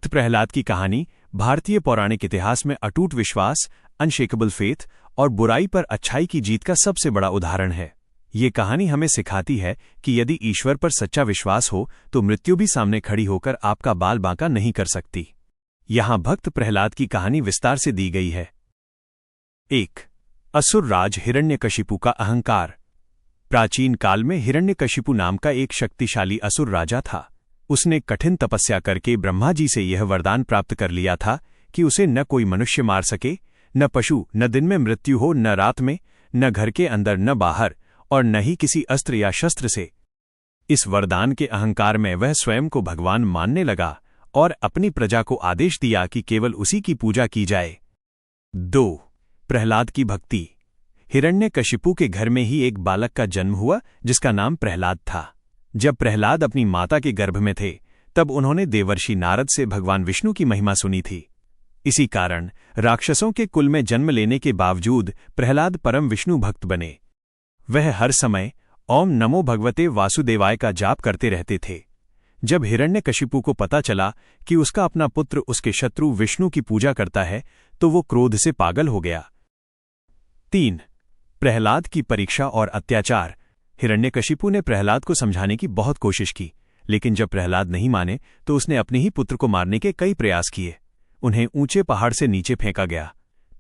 भक्त प्रहलाद की कहानी भारतीय पौराणिक इतिहास में अटूट विश्वास, अनशेकेबल फेथ और बुराई पर अच्छाई की जीत का सबसे बड़ा उदाहरण है। ये कहानी हमें सिखाती है कि यदि ईश्वर पर सच्चा विश्वास हो तो मृत्यु भी सामने खड़ी होकर आपका बाल बांका नहीं कर सकती। यहाँ भक्त प्रहलाद की कहानी विस्तार से दी गई है। 1. असुर राज हिरण्यकशिपु का अहंकार। प्राचीन काल में हिरण्यकशिपु नाम का एक शक्तिशाली असुर राजा था। उसने कठिन तपस्या करके ब्रह्मा जी से यह वरदान प्राप्त कर लिया था कि उसे न कोई मनुष्य मार सके, न पशु, न दिन में मृत्यु हो, न रात में, न घर के अंदर, न बाहर, और न ही किसी अस्त्र या शस्त्र से। इस वरदान के अहंकार में वह स्वयं को भगवान मानने लगा और अपनी प्रजा को आदेश दिया कि केवल उसी की पूजा की जाए। 2. प्रहलाद की भक्ति। हिरण्यकशिपु के घर में ही एक बालक का जन्म हुआ जिसका नाम प्रहलाद था। जब प्रहलाद अपनी माता के गर्भ में थे तब उन्होंने देवर्षि नारद से भगवान विष्णु की महिमा सुनी थी। इसी कारण राक्षसों के कुल में जन्म लेने के बावजूद प्रहलाद परम विष्णु भक्त बने। वह हर समय ओम नमो भगवते वासुदेवाय का जाप करते रहते थे। जब हिरण्यकशिपु को पता चला कि उसका अपना पुत्र उसके शत्रु विष्णु की पूजा करता है तो वो क्रोध से पागल हो गया। 3. प्रहलाद की परीक्षा और अत्याचार। हिरण्यकशिपु ने प्रहलाद को समझाने की बहुत कोशिश की, लेकिन जब प्रहलाद नहीं माने तो उसने अपने ही पुत्र को मारने के कई प्रयास किए। उन्हें ऊंचे पहाड़ से नीचे फेंका गया,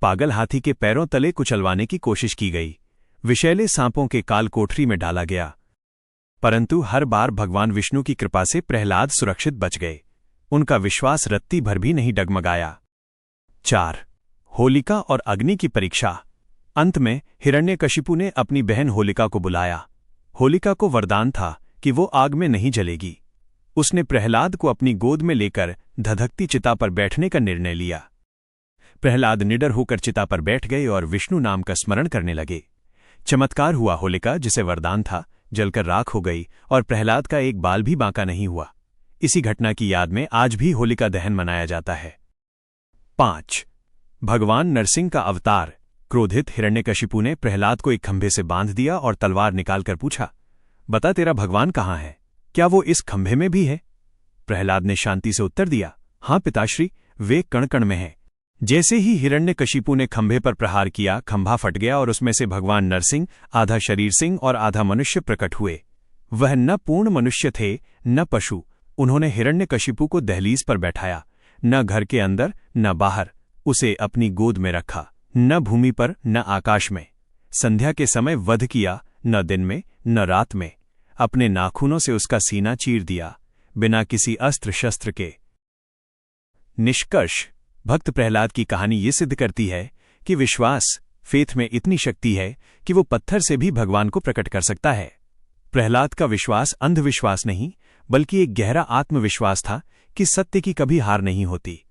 पागल हाथी के पैरों तले कुचलवाने की कोशिश की गई, विषैले सांपों के काल कोठरी में डाला गया, परंतु हर बार भगवान विष्णु की कृपा से प्रहलाद सुरक्षित बच गए। उनका विश्वास रत्ती भर भी नहीं डगमगाया। 4. होलिका और अग्नि की परीक्षा। अंत में हिरण्यकशिपु ने अपनी बहन होलिका को बुलाया। होलिका को वरदान था कि वो आग में नहीं जलेगी। उसने प्रहलाद को अपनी गोद में लेकर धधकती चिता पर बैठने का निर्णय लिया। प्रहलाद निडर होकर चिता पर बैठ गए और विष्णु नाम का स्मरण करने लगे। चमत्कार हुआ, होलिका जिसे वरदान था जलकर राख हो गई और प्रहलाद का एक बाल भी बांका नहीं हुआ। इसी घटना की याद में आज भी होलिका दहन मनाया जाता है। 5. भगवान नरसिंह का अवतार। क्रोधित हिरण्यकशिपु ने प्रहलाद को एक खंभे से बांध दिया और तलवार निकालकर पूछा, बता तेरा भगवान कहाँ है? क्या वो इस खंभे में भी है? प्रहलाद ने शांति से उत्तर दिया, हाँ पिताश्री, वे कण कण में है। जैसे ही हिरण्यकशिपु ने खंभे पर प्रहार किया, खंभा फट गया और उसमें से भगवान नरसिंह आधा शरीर सिंह और आधा मनुष्य प्रकट हुए। वह न पूर्ण मनुष्य थे न पशु। उन्होंने हिरण्यकशिपु को दहलीज पर बैठाया, न घर के अंदर न बाहर। उसे अपनी गोद में रखा, न भूमि पर न आकाश में। संध्या के समय वध किया, न दिन में न रात में। अपने नाखूनों से उसका सीना चीर दिया, बिना किसी अस्त्र शस्त्र के। निष्कर्ष। भक्त प्रहलाद की कहानी ये सिद्ध करती है कि विश्वास, फेथ में इतनी शक्ति है कि वो पत्थर से भी भगवान को प्रकट कर सकता है। प्रहलाद का विश्वास अंधविश्वास नहीं, बल्कि एक गहरा आत्मविश्वास था कि सत्य की कभी हार नहीं होती।